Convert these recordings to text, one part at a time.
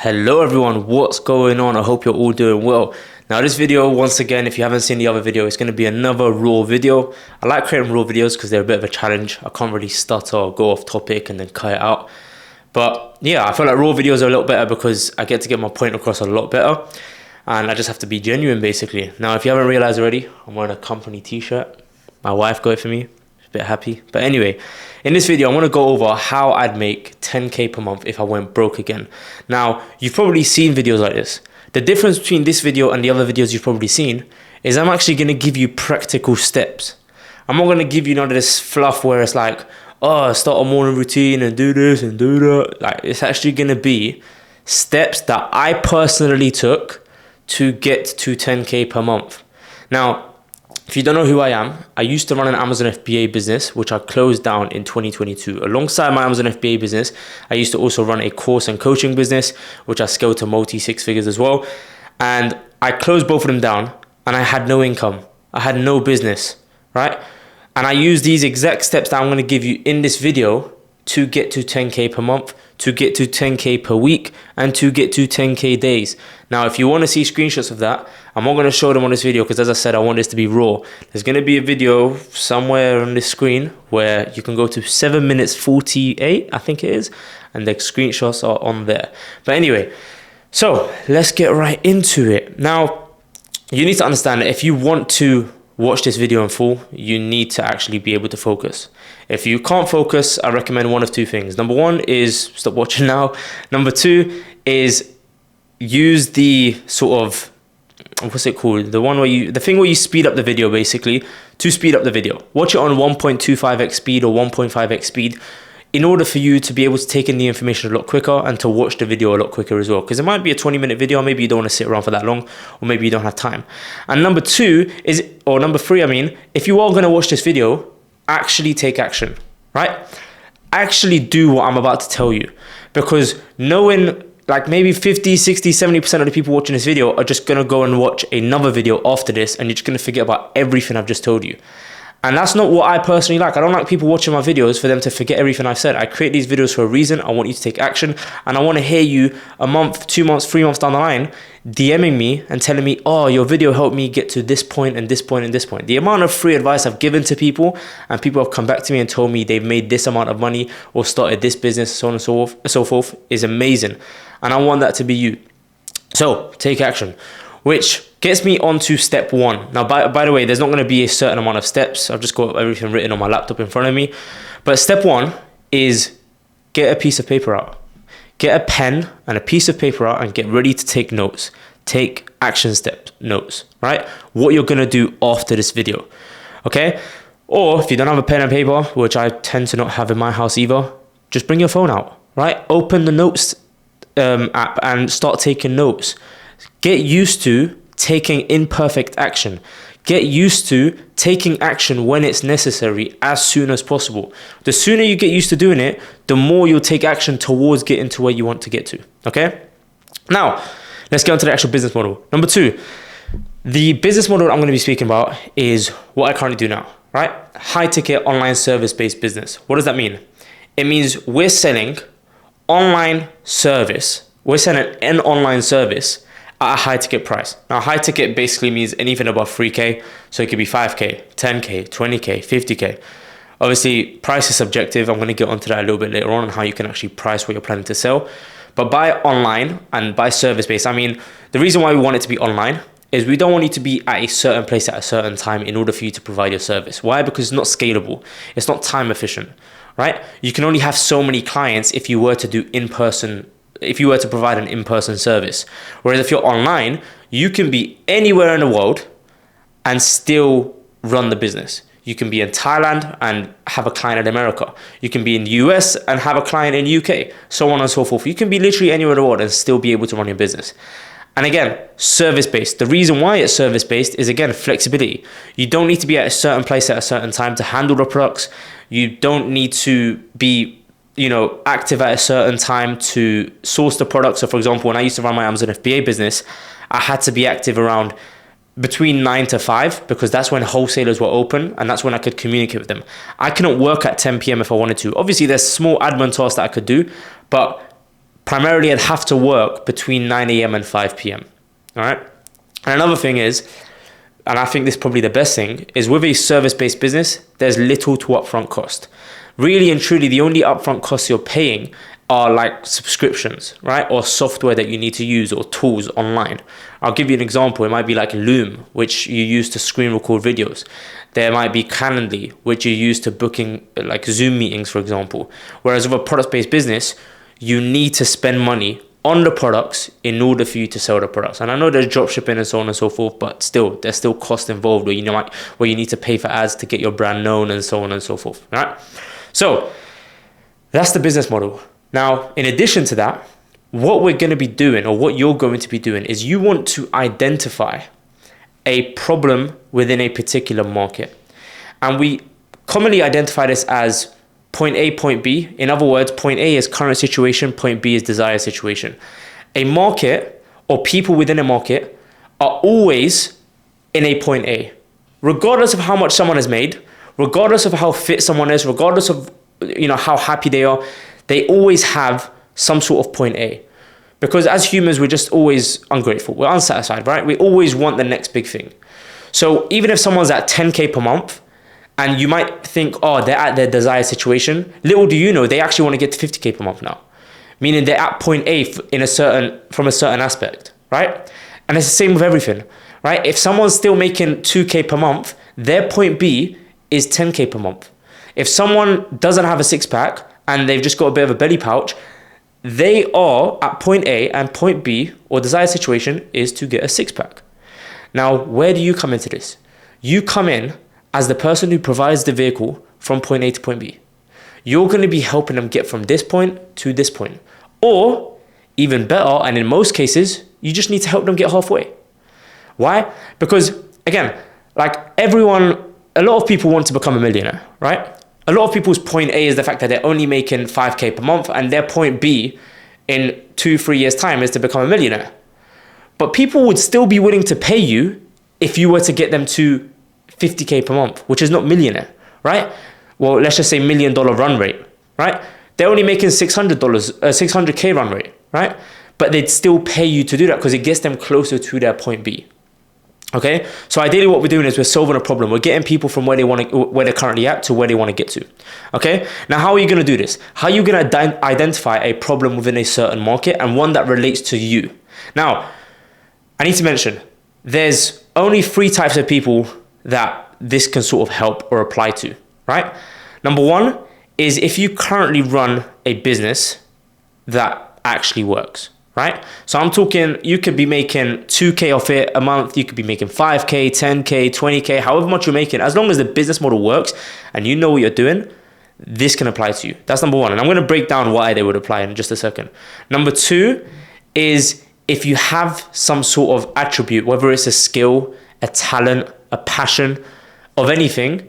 Hello everyone, what's going on? I hope you're all doing well. Now this video, once again, if you haven't seen the other video, it's going to be another raw video. I like creating raw videos because they're a bit of a challenge. I can't really stutter or go off topic and then cut it out. But yeah, I feel like raw videos are a little better because I get to get my point across a lot better. And I just have to be genuine basically. Now if you haven't realized already, I'm wearing a company t-shirt. My wife got it for me. A bit happy. But anyway, in this video, I want to go over how I'd make 10k per month if I went broke again. Now, you've probably seen videos like this. The difference between this video and the other videos you've probably seen is I'm actually going to give you practical steps. I'm not going to give you none of this fluff where it's like, oh, start a morning routine and do this and do that. Like, it's actually going to be steps that I personally took to get to 10k per month. Now, if you don't know who I am, I used to run an Amazon FBA business, which I closed down in 2022. Alongside my Amazon FBA business, I used to also run a course and coaching business, which I scaled to multi 6 figures as well. And I closed both of them down and I had no income. I had no business, right? And I used these exact steps that I'm going to give you in this video to get to 10k per month, to get to 10k per week, and to get to 10k days. Now, if you want to see screenshots of that, I'm not going to show them on this video because, as I said, I want this to be raw. There's going to be a video somewhere on this screen where you can go to 7 minutes 48, I think it is, and the screenshots are on there. But anyway, so let's get right into it. Now, you need to understand that if you want to watch this video in full, you need to actually be able to focus. If you can't focus, I recommend one of two things. Number one is stop watching now. Number two is use the sort of, what's it called? The thing where you speed up the video basically to speed up the video. Watch it on 1.25x speed or 1.5x speed in order for you to be able to take in the information a lot quicker and to watch the video a lot quicker as well. Because it might be a 20-minute video, maybe you don't want to sit around for that long, or maybe you don't have time. And number three, I mean, if you are going to watch this video, actually take action, right? Actually do what I'm about to tell you. Because knowing like maybe 50, 60, 70% of the people watching this video are just going to go and watch another video after this and you're just going to forget about everything I've just told you. And that's not what I personally like. I don't like people watching my videos for them to forget everything I've said. I create these videos for a reason. I want you to take action. And I want to hear you a month, 2 months, 3 months down the line, DMing me and telling me, oh, your video helped me get to this point and this point and this point. The amount of free advice I've given to people and people have come back to me and told me they've made this amount of money or started this business, so on and so forth is amazing. And I want that to be you. So take action, which gets me on to step one. Now, by the way, there's not going to be a certain amount of steps. I've just got everything written on my laptop in front of me. But step one is get a piece of paper out. Get a pen and a piece of paper out and get ready to take notes. Take action step notes, right? What you're going to do after this video, okay? Or if you don't have a pen and paper, which I tend to not have in my house either, just bring your phone out, right? Open the notes app and start taking notes. Get used to taking imperfect action. Get used to taking action when it's necessary as soon as possible. The sooner you get used to doing it, the more you'll take action towards getting to where you want to get to, okay? Now, let's get on to the actual business model. Number two, the business model I'm going to be speaking about is what I currently do now, right? High ticket online service-based business. What does that mean? It means we're selling online service. We're selling an online service at a high ticket price. Now, high ticket basically means anything above 3K. So it could be 5K, 10K, 20K, 50K. Obviously, price is subjective. I'm going to get onto that a little bit later on how you can actually price what you're planning to sell. But by online and by service based, I mean, the reason why we want it to be online is we don't want you to be at a certain place at a certain time in order for you to provide your service. Why? Because it's not scalable. It's not time efficient, right? You can only have so many clients if you were to do if you were to provide an in-person service. Whereas if you're online, you can be anywhere in the world and still run the business. You can be in Thailand and have a client in America. You can be in the US and have a client in UK, so on and so forth. You can be literally anywhere in the world and still be able to run your business. And again, service-based. The reason why it's service-based is, again, flexibility. You don't need to be at a certain place at a certain time to handle the products. You don't need to be active at a certain time to source the product. So for example, when I used to run my Amazon FBA business, I had to be active around between 9 to 5 because that's when wholesalers were open and that's when I could communicate with them. I couldn't work at 10 p.m. if I wanted to. Obviously, there's small admin tasks that I could do, but primarily I'd have to work between 9 a.m. and 5 p.m. All right. And another thing is, and I think this is probably the best thing, is with a service-based business, there's little to upfront cost. Really and truly, the only upfront costs you're paying are like subscriptions, right? Or software that you need to use, or tools online. I'll give you an example. It might be like Loom, which you use to screen record videos. There might be Calendly, which you use to booking like Zoom meetings, for example. Whereas with a product-based business, you need to spend money on the products in order for you to sell the products. And I know there's drop shipping and so on and so forth, but still, there's still cost involved where, where you need to pay for ads to get your brand known and so on and so forth, right? So that's the business model. Now, in addition to that, what we're going to be doing, or what you're going to be doing, is you want to identify a problem within a particular market. And we commonly identify this as point A, point B. In other words, point A is current situation, point B is desired situation. A market, or people within a market, are always in a point A. Regardless of how much someone has made, regardless of how fit someone is, regardless of how happy they are, they always have some sort of point A. Because as humans, we're just always ungrateful. We're unsatisfied, right? We always want the next big thing. So even if someone's at 10K per month, and you might think, oh, they're at their desired situation, little do you know, they actually want to get to 50K per month now. Meaning they're at point A from a certain aspect, right? And it's the same with everything, right? If someone's still making 2K per month, their point B is 10K per month. If someone doesn't have a six pack and they've just got a bit of a belly pouch, they are at point A, and point B, or desired situation, is to get a six pack. Now, where do you come into this? You come in as the person who provides the vehicle from point A to point B. You're going to be helping them get from this point to this point. Or even better, and in most cases, you just need to help them get halfway. Why? Because again, like a lot of people want to become a millionaire, right? A lot of people's point A is the fact that they're only making 5K per month, and their point B in 2-3 years time is to become a millionaire. But people would still be willing to pay you if you were to get them to 50K per month, which is not millionaire, right? Well, let's just say $1 million run rate, right? They're only making $600K run rate, right? But they'd still pay you to do that because it gets them closer to their point B. Okay, so ideally what we're doing is we're solving a problem. We're getting people from where they're currently at to where they want to get to. Okay, now how are you going to do this? How are you going to identify a problem within a certain market, and one that relates to you? Now, I need to mention, there's only 3 types of people that this can sort of help or apply to, right? Number 1 is if you currently run a business that actually works. Right? So I'm talking, you could be making 2K off it a month. You could be making 5K, 10K, 20K, however much you're making. As long as the business model works and you know what you're doing, this can apply to you. That's number 1. And I'm going to break down why they would apply in just a second. Number 2 is if you have some sort of attribute, whether it's a skill, a talent, a passion of anything,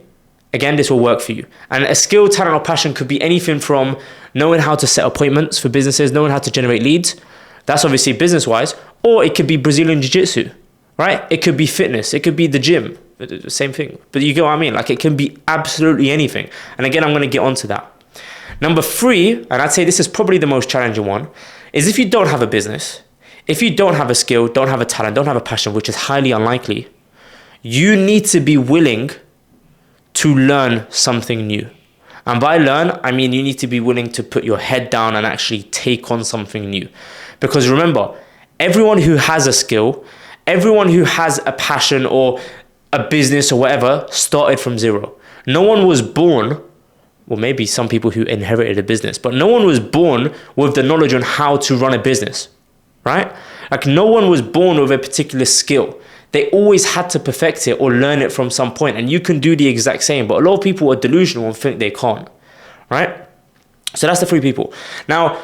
again, this will work for you. And a skill, talent, or passion could be anything from knowing how to set appointments for businesses, knowing how to generate leads. That's obviously business-wise, or it could be Brazilian Jiu-Jitsu, right? It could be fitness. It could be the gym, same thing. But you get what I mean? Like it can be absolutely anything. And again, I'm going to get onto that. Number 3, and I'd say this is probably the most challenging one, is if you don't have a business, if you don't have a skill, don't have a talent, don't have a passion, which is highly unlikely, you need to be willing to learn something new. And by learn, I mean you need to be willing to put your head down and actually take on something new. Because remember, everyone who has a skill, everyone who has a passion or a business or whatever started from zero. No one was born, well, maybe some people who inherited a business, but no one was born with the knowledge on how to run a business, right? Like no one was born with a particular skill. They always had to perfect it or learn it from some point, and you can do the exact same. But a lot of people are delusional and think they can't, right? So that's the 3 people. Now,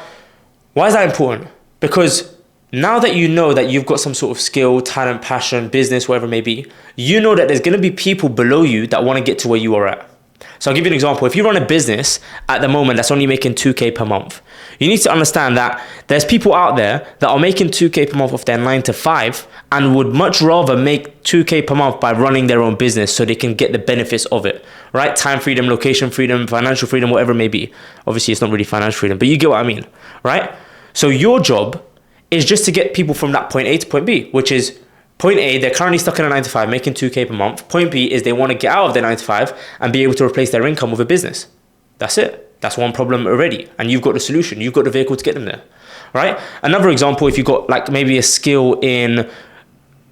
why is that important? Because now that you know that you've got some sort of skill, talent, passion, business, whatever it may be, you know that there's going to be people below you that want to get to where you are at. So I'll give you an example. If you run a business at the moment that's only making 2K per month, you need to understand that there's people out there that are making 2K per month off their 9 to 5 and would much rather make 2K per month by running their own business so they can get the benefits of it, right? Time freedom, location freedom, financial freedom, whatever it may be. Obviously, it's not really financial freedom, but you get what I mean, right? So your job is just to get people from that point A to point B, which is point A, they're currently stuck in a 9 to 5, making 2K per month. Point B is they want to get out of their 9 to 5 and be able to replace their income with a business. That's it. That's one problem already. And you've got the solution. You've got the vehicle to get them there, right? Another example, if you've got like maybe a skill in,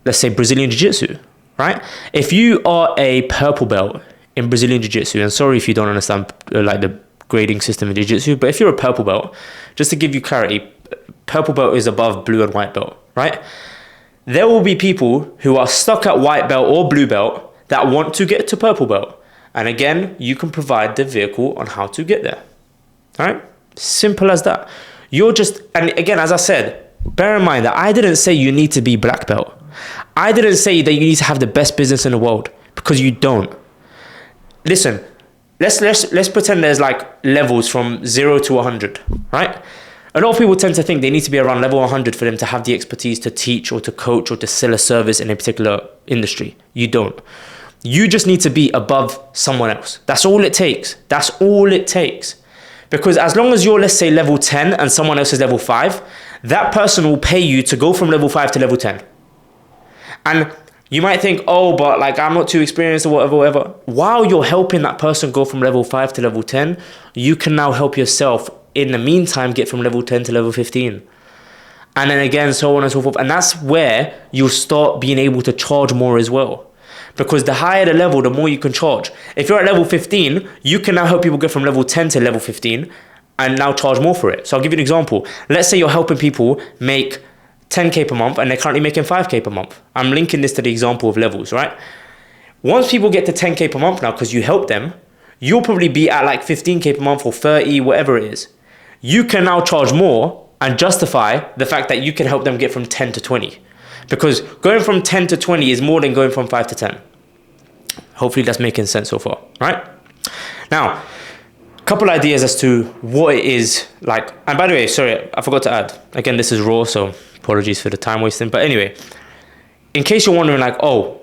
let's say, Brazilian Jiu-Jitsu, right? If you are a purple belt in Brazilian Jiu-Jitsu, and sorry if you don't understand like the grading system in Jiu-Jitsu, but if you're a purple belt, just to give you clarity, purple belt is above blue and white belt, right? There will be people who are stuck at white belt or blue belt that want to get to purple belt. And again, you can provide the vehicle on how to get there, all right? Simple as that. And again, as I said, bear in mind that I didn't say you need to be black belt. I didn't say that you need to have the best business in the world, because you don't. Listen, let's pretend there's like levels from 0 to 100, right? A lot of people tend to think they need to be around level 100 for them to have the expertise to teach or to coach or to sell a service in a particular industry. You don't. You just need to be above someone else. That's all it takes. That's all it takes. Because as long as you're, let's say, level 10 and someone else is level 5, that person will pay you to go from level 5 to level 10. And you might think, oh, but like I'm not too experienced or whatever. While you're helping that person go from level 5 to level 10, you can now help yourself in the meantime get from level 10 to level 15. And then again, so on and so forth. And that's where you'll start being able to charge more as well. Because the higher the level, the more you can charge. If you're at level 15, you can now help people get from level 10 to level 15 and now charge more for it. So I'll give you an example. Let's say you're helping people make 10K per month and they're currently making 5K per month. I'm linking this to the example of levels, right? Once people get to 10K per month now, because you help them, you'll probably be at like 15K per month or 30, whatever it is. You can now charge more and justify the fact that you can help them get from 10 to 20. Because going from 10 to 20 is more than going from 5 to 10. Hopefully that's making sense so far, right? Now, a couple ideas as to what it is like. And by the way, sorry, I forgot to add. Again, this is raw, so apologies for the time wasting. But anyway, in case you're wondering like, oh,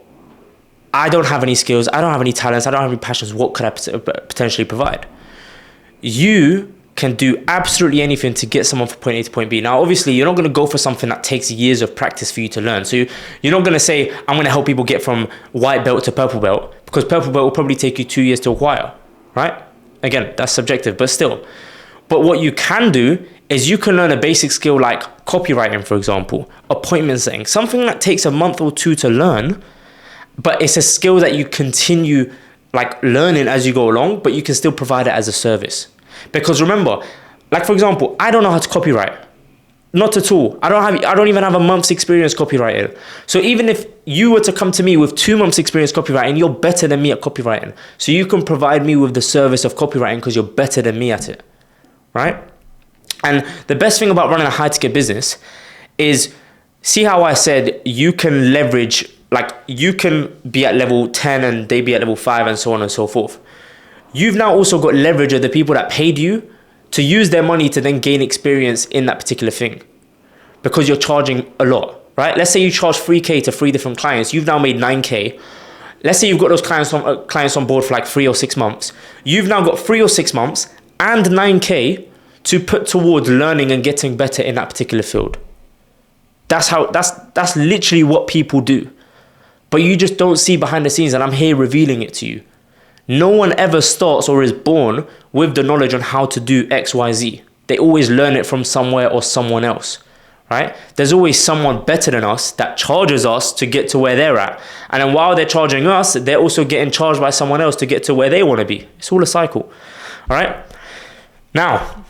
I don't have any skills, I don't have any talents, I don't have any passions, what could I potentially provide? You can do absolutely anything to get someone from point A to point B. Now, obviously, you're not going to go for something that takes years of practice for you to learn. So you're not going to say, I'm going to help people get from white belt to purple belt, because purple belt will probably take you 2 years to acquire, right? Again, that's subjective, but still. But what you can do is you can learn a basic skill like copywriting, for example, appointment setting, something that takes a month or two to learn, but it's a skill that you continue like learning as you go along, but you can still provide it as a service. Because remember, like for example, I don't know how to copyright. Not at all. I don't even have a month's experience copywriting. So even if you were to come to me with 2 months experience copywriting, you're better than me at copywriting. So you can provide me with the service of copywriting because you're better than me at it, right? And the best thing about running a high ticket business is, see how I said you can leverage, like you can be at level 10 and they be at level 5 and so on and so forth. You've now also got leverage of the people that paid you to use their money to then gain experience in that particular thing, because you're charging a lot, right? Let's say you charge 3K to 3 different clients. You've now made 9K. Let's say you've got those clients on board for like 3 or 6 months. You've now got 3 or 6 months and 9K to put towards learning and getting better in that particular field. That's literally what people do. But you just don't see behind the scenes, and I'm here revealing it to you. No one ever starts or is born with the knowledge on how to do X, Y, Z. They always learn it from somewhere or someone else, right? There's always someone better than us that charges us to get to where they're at. And then while they're charging us, they're also getting charged by someone else to get to where they want to be. It's all a cycle, all right? Now,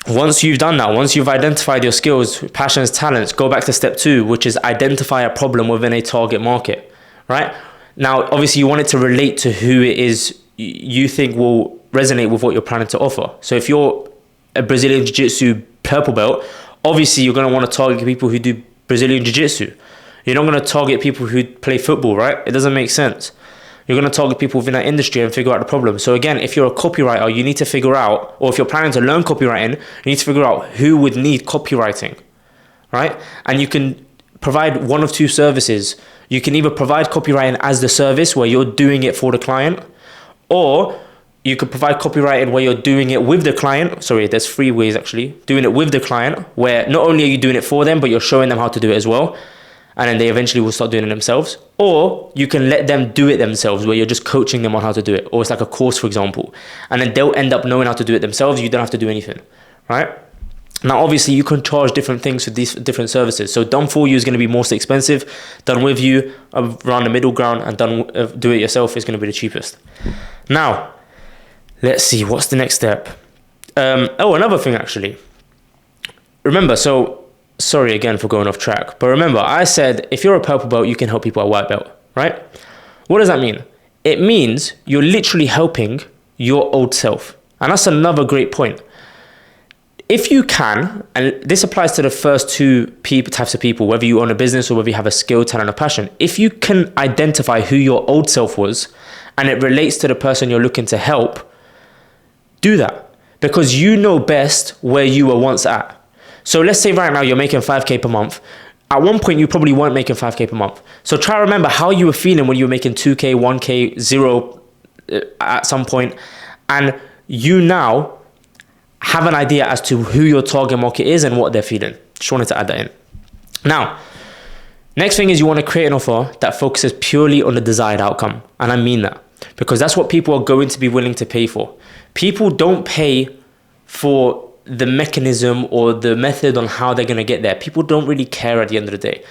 once you've done that, once you've identified your skills, passions, talents, go back to step 2, which is identify a problem within a target market, right? Now, obviously, you want it to relate to who it is you think will resonate with what you're planning to offer. So if you're a Brazilian Jiu-Jitsu purple belt, obviously, you're going to want to target people who do Brazilian Jiu-Jitsu. You're not going to target people who play football, right? It doesn't make sense. You're going to target people within that industry and figure out the problem. So again, if you're a copywriter, you need to figure out, or if you're planning to learn copywriting, you need to figure out who would need copywriting, right? And you can provide one of 2 services. You can either provide copywriting as the service where you're doing it for the client, or You could provide copywriting where you're doing it with the client. Sorry, there's 3 ways actually. Doing it with the client, where not only are you doing it for them, but you're showing them how to do it as well. And then they eventually will start doing it themselves. Or you can let them do it themselves, where you're just coaching them on how to do it. Or it's like a course, for example. And then they'll end up knowing how to do it themselves. You don't have to do anything, right? Now, obviously, you can charge different things for these different services. So done for you is going to be most expensive. Done with you, around the middle ground. And do it yourself is going to be the cheapest. Now, let's see, what's the next step? Another thing, actually. Remember, sorry again for going off track, but remember, I said if you're a purple belt, you can help people at white belt, right? What does that mean? It means you're literally helping your old self. And that's another great point. If you can, and this applies to the first 2 types of people, whether you own a business or whether you have a skill, talent, or passion, if you can identify who your old self was and it relates to the person you're looking to help, do that, because you know best where you were once at. So let's say right now you're making 5K per month. At one point, you probably weren't making 5K per month. So try to remember how you were feeling when you were making 2K, 1K, 0 at some point. And you now have an idea as to who your target market is and what they're feeling. Just wanted to add that in. Now, next thing is you want to create an offer that focuses purely on the desired outcome. And I mean that, because that's what people are going to be willing to pay for. People don't pay for the mechanism or the method on how they're going to get there. People don't really care at the end of the day.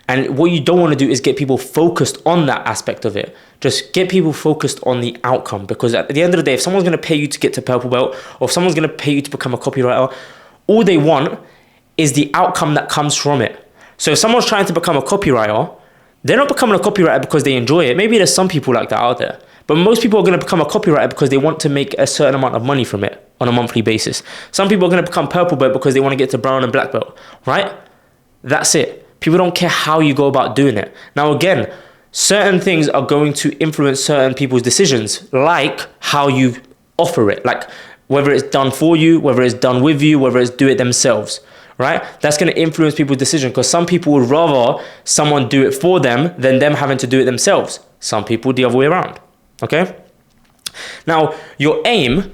And what you don't want to do is get people focused on that aspect of it. Just get people focused on the outcome, because at the end of the day, if someone's going to pay you to get to purple belt, or if someone's going to pay you to become a copywriter, all they want is the outcome that comes from it. So if someone's trying to become a copywriter, they're not becoming a copywriter because they enjoy it. Maybe there's some people like that out there, but most people are going to become a copywriter because they want to make a certain amount of money from it on a monthly basis. Some people are going to become purple belt because they want to get to brown and black belt, right? That's it. People don't care how you go about doing it. Now, again, certain things are going to influence certain people's decisions, like how you offer it, like whether it's done for you, whether it's done with you, whether it's do it themselves, right? That's going to influence people's decision, because some people would rather someone do it for them than them having to do it themselves. Some people the other way around, okay? Now, your aim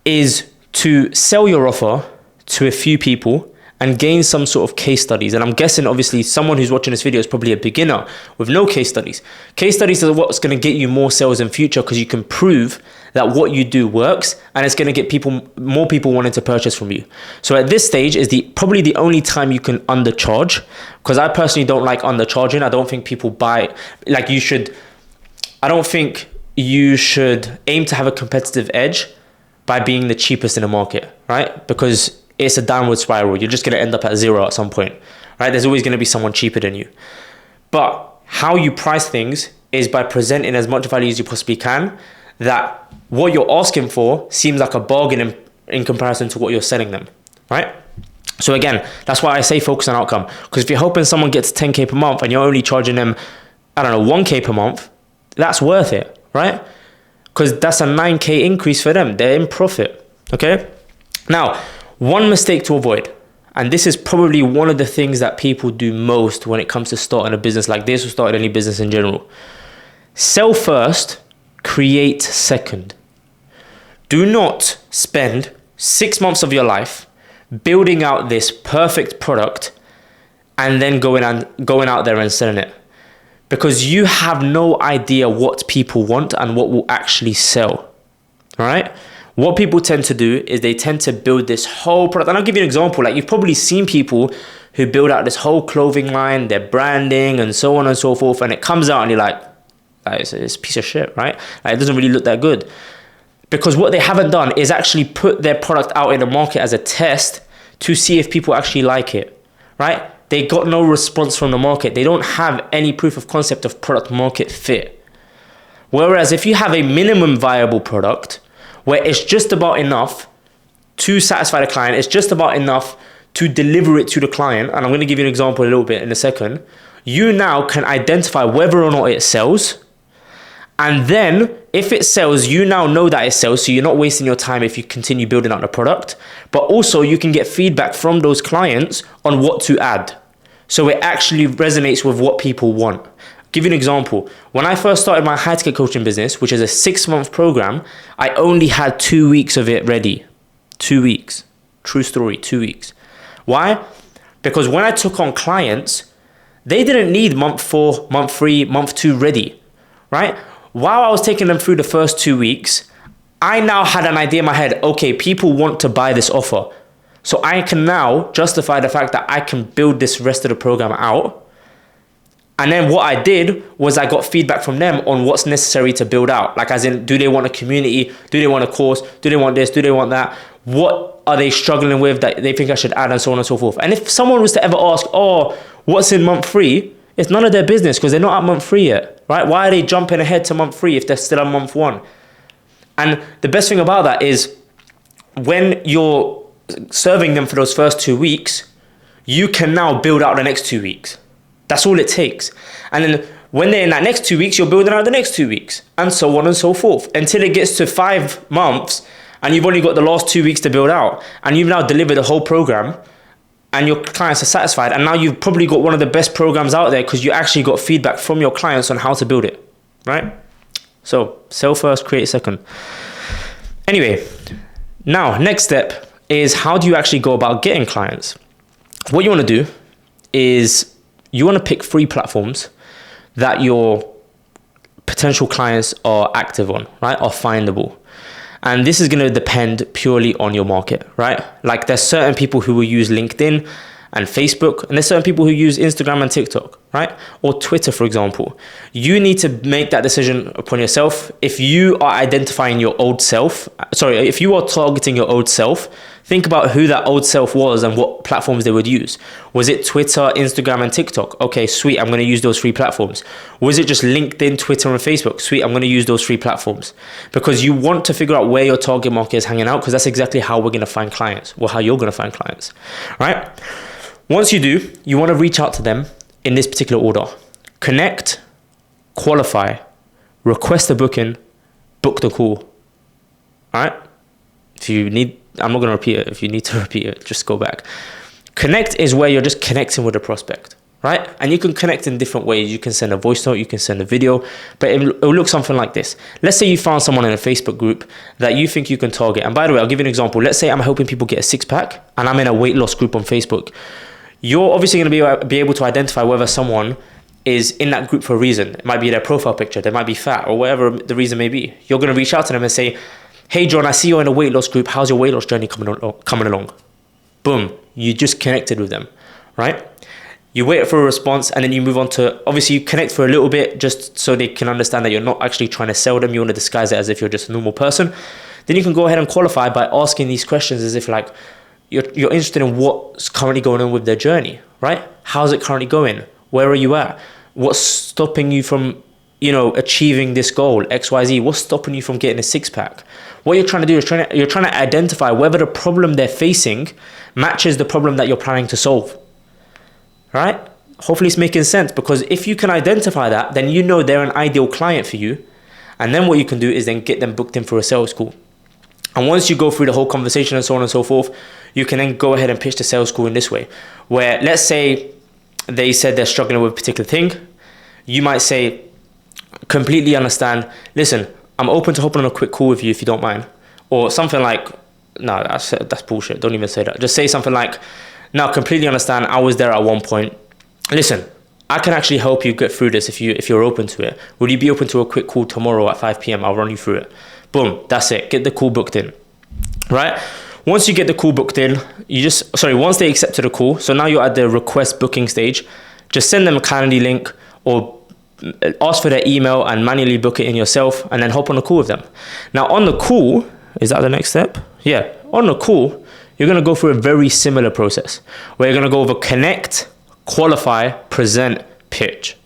is to sell your offer to a few people and gain some sort of case studies. And I'm guessing, obviously, someone who's watching this video is probably a beginner with no case studies. Case studies are what's going to get you more sales in future, because you can prove that what you do works, and it's going to get more people wanting to purchase from you. So at this stage is probably the only time you can undercharge, because I personally don't like undercharging. I don't think people buy, like you should, I don't think you should aim to have a competitive edge by being the cheapest in the market, right? Because it's a downward spiral. You're just going to end up at 0 at some point, right? There's always going to be someone cheaper than you. But how you price things is by presenting as much value as you possibly can, that what you're asking for seems like a bargain in comparison to what you're selling them, right? So again, that's why I say focus on outcome. Because if you're hoping someone gets 10K per month and you're only charging them, 1K per month, that's worth it, right? Because that's a 9K increase for them. They're in profit, okay? Now, one mistake to avoid, and this is probably one of the things that people do most when it comes to starting a business like this or starting any business in general. Sell first, create second. Do not spend 6 months of your life building out this perfect product and then going out there and selling it, because you have no idea what people want and what will actually sell, all right? What people tend to do is they tend to build this whole product. And I'll give you an example. Like, you've probably seen people who build out this whole clothing line, their branding and so on and so forth. And it comes out and you're like it's a piece of shit, right? Like, it doesn't really look that good. Because what they haven't done is actually put their product out in the market as a test to see if people actually like it, right? They got no response from the market. They don't have any proof of concept of product market fit. Whereas if you have a minimum viable product, where it's just about enough to satisfy the client, it's just about enough to deliver it to the client, and I'm going to give you an example a little bit in a second, you now can identify whether or not it sells. And then if it sells, you now know that it sells, so you're not wasting your time if you continue building out the product. But also you can get feedback from those clients on what to add, so it actually resonates with what people want. Give you an example. When I first started my high ticket coaching business, which is a 6-month program, I only had 2 weeks of it ready. 2 weeks. True story, 2 weeks. Why? Because when I took on clients, they didn't need month 4, month 3, month 2 ready, right? While I was taking them through the first 2 weeks, I now had an idea in my head, okay, people want to buy this offer. So I can now justify the fact that I can build this rest of the program out. And then what I did was I got feedback from them on what's necessary to build out. Like as in, do they want a community? Do they want a course? Do they want this? Do they want that? What are they struggling with that they think I should add, and so on and so forth? And if someone was to ever ask, oh, what's in month 3? It's none of their business because they're not at month 3 yet, right? Why are they jumping ahead to month 3 if they're still on month 1? And the best thing about that is when you're serving them for those first 2 weeks, you can now build out the next 2 weeks. That's all it takes. And then when they're in that next 2 weeks, you're building out the next 2 weeks, and so on and so forth, until it gets to 5 months and you've only got the last 2 weeks to build out, and you've now delivered a whole program and your clients are satisfied. And now you've probably got one of the best programs out there because you actually got feedback from your clients on how to build it, right? So sell first, create second. Anyway, now next step is how do you actually go about getting clients? What you want to do is you want to pick 3 platforms that your potential clients are active on, right? Are findable. And this is going to depend purely on your market, right? Like there's certain people who will use LinkedIn and Facebook, and there's certain people who use Instagram and TikTok, right? Or Twitter, for example. You need to make that decision upon yourself. If you are identifying your old self, if you are targeting your old self, think about who that old self was and what platforms they would use. Was it Twitter, Instagram, and TikTok? Okay, sweet, I'm gonna use those 3 platforms. Was it just LinkedIn, Twitter, and Facebook? Sweet, I'm gonna use those 3 platforms. Because you want to figure out where your target market is hanging out, because that's exactly how we're gonna find clients, or how you're gonna find clients, right? Once you do, you wanna reach out to them in this particular order. Connect, qualify, request a booking, book the call, all right? If you need, I'm not going to repeat it. If you need to repeat it, just go back. Connect is where you're just connecting with the prospect, right? And you can connect in different ways. You can send a voice note, you can send a video, but it will look something like this. Let's say you found someone in a Facebook group that you think you can target. And by the way, I'll give you an example. Let's say I'm helping people get a 6-pack and I'm in a weight loss group on Facebook. You're obviously going to be able to identify whether someone is in that group for a reason. It might be their profile picture, they might be fat, or whatever the reason may be. You're going to reach out to them and say, hey John, I see you're in a weight loss group. How's your weight loss journey coming along? Boom, you just connected with them, right? You wait for a response and then you move on to, obviously you connect for a little bit just so they can understand that you're not actually trying to sell them. You want to disguise it as if you're just a normal person. Then you can go ahead and qualify by asking these questions as if like, you're interested in what's currently going on with their journey, right? How's it currently going? Where are you at? What's stopping you from, achieving this goal, XYZ? What's stopping you from getting a 6-pack? What you're trying to do is you're trying to identify whether the problem they're facing matches the problem that you're planning to solve, right? Hopefully it's making sense, because if you can identify that, then you know they're an ideal client for you. And then what you can do is then get them booked in for a sales call. And once you go through the whole conversation and so on and so forth, you can then go ahead and pitch the sales call in this way, where let's say they said they're struggling with a particular thing. You might say, completely understand, listen, I'm open to hopping on a quick call with you if you don't mind. Or something like, no, that's bullshit. Don't even say that. Just say something like, now completely understand, I was there at one point. Listen, I can actually help you get through this if you're open to it. Would you be open to a quick call tomorrow at 5 p.m? I'll run you through it. Boom, that's it. Get the call booked in, right? Once you get the call booked in, once they accepted the call, so now you're at the request booking stage, just send them a Calendly link or ask for their email and manually book it in yourself, and then hop on a call with them. Now on the call, is that the next step? Yeah, on the call, you're gonna go through a very similar process where you're gonna go over connect, qualify, present, pitch.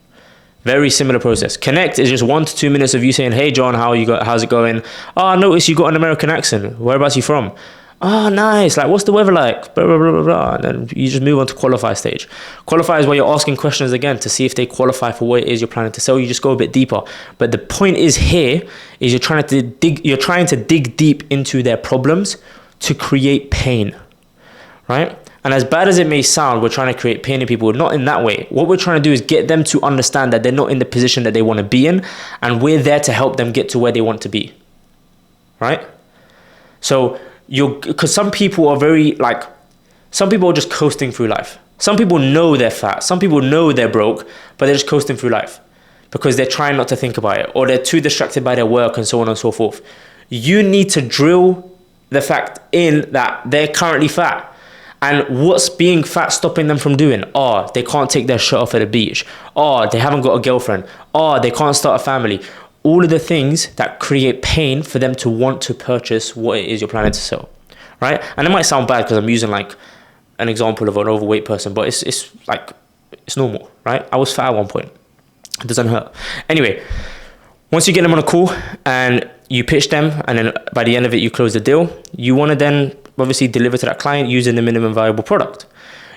Very similar process. Connect is just 1 to 2 minutes of you saying, hey John, how's it going? Oh, I noticed you got an American accent. Whereabouts are you from? Oh, nice. Like, what's the weather like? Blah, blah, blah, blah, blah. And then you just move on to qualify stage. Qualify is where you're asking questions again to see if they qualify for what it is you're planning to sell. You just go a bit deeper. But the point is here is you're trying to dig deep into their problems to create pain, right? And as bad as it may sound, we're trying to create pain in people. Not in that way. What we're trying to do is get them to understand that they're not in the position that they want to be in, and we're there to help them get to where they want to be. Right? So because some people are some people are just coasting through life. Some people know they're fat. Some people know they're broke, but they're just coasting through life because they're trying not to think about it, or they're too distracted by their work and so on and so forth. You need to drill the fact in that they're currently fat. And what's being fat stopping them from doing? Oh, they can't take their shirt off at the beach. Oh, they haven't got a girlfriend. Oh, they can't start a family. All of the things that create pain for them to want to purchase what it is you're planning to sell, right? And it might sound bad because I'm using like an example of an overweight person, but it's normal, right? I was fat at one point. It doesn't hurt. Anyway, once you get them on a call and you pitch them, and then by the end of it, you close the deal, you want to then obviously deliver to that client using the minimum viable product.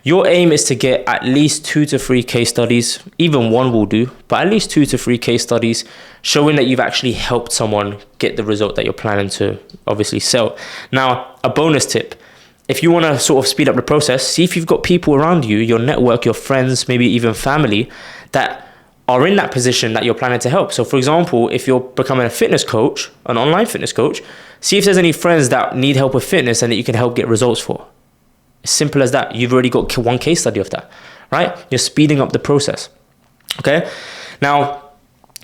Your aim is to get at least 2 to 3 case studies, even one will do, but at least 2 to 3 case studies showing that you've actually helped someone get the result that you're planning to obviously sell. Now, a bonus tip, if you want to sort of speed up the process, see if you've got people around you, your network, your friends, maybe even family, that are in that position that you're planning to help. So for example, if you're becoming a fitness coach, an online fitness coach, see if there's any friends that need help with fitness and that you can help get results for. As simple as that. You've already got one case study of that, right? You're speeding up the process. Okay. Now,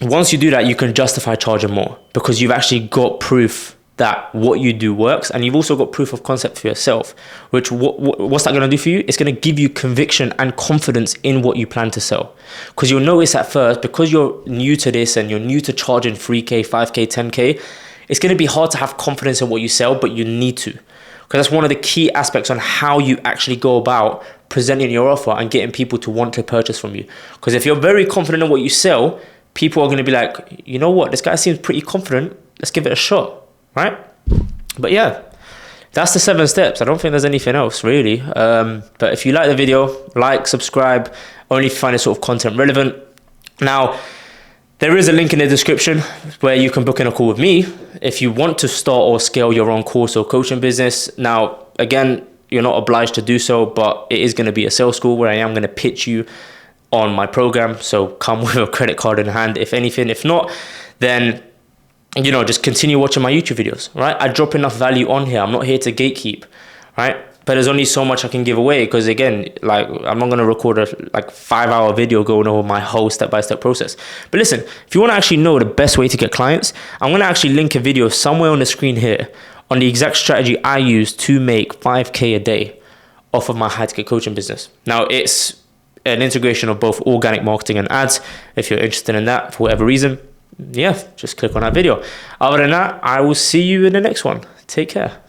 once you do that, you can justify charging more because you've actually got proof that what you do works, and you've also got proof of concept for yourself, which what's that going to do for you? It's going to give you conviction and confidence in what you plan to sell. Because you'll notice at first, because you're new to this and you're new to charging 3K, 5K, 10K, it's going to be hard to have confidence in what you sell, but you need to. Because that's one of the key aspects on how you actually go about presenting your offer and getting people to want to purchase from you. Because if you're very confident in what you sell, people are going to be like, you know what, this guy seems pretty confident, let's give it a shot. Right? But yeah, that's the 7 steps. I don't think there's anything else really. But if you like the video, like, subscribe, only if you find this sort of content relevant. Now, there is a link in the description where you can book in a call with me if you want to start or scale your own course or coaching business. Now, again, you're not obliged to do so, but it is going to be a sales school where I am going to pitch you on my program. So come with a credit card in hand, if anything. If not, then just continue watching my YouTube videos, right? I drop enough value on here. I'm not here to gatekeep, right? But there's only so much I can give away because again, I'm not going to record a 5-hour video going over my whole step-by-step process. But listen, if you want to actually know the best way to get clients, I'm going to actually link a video somewhere on the screen here on the exact strategy I use to make 5K a day off of my high ticket coaching business. Now, it's an integration of both organic marketing and ads. If you're interested in that for whatever reason, yeah, just click on that video. Other than that, I will see you in the next one. Take care.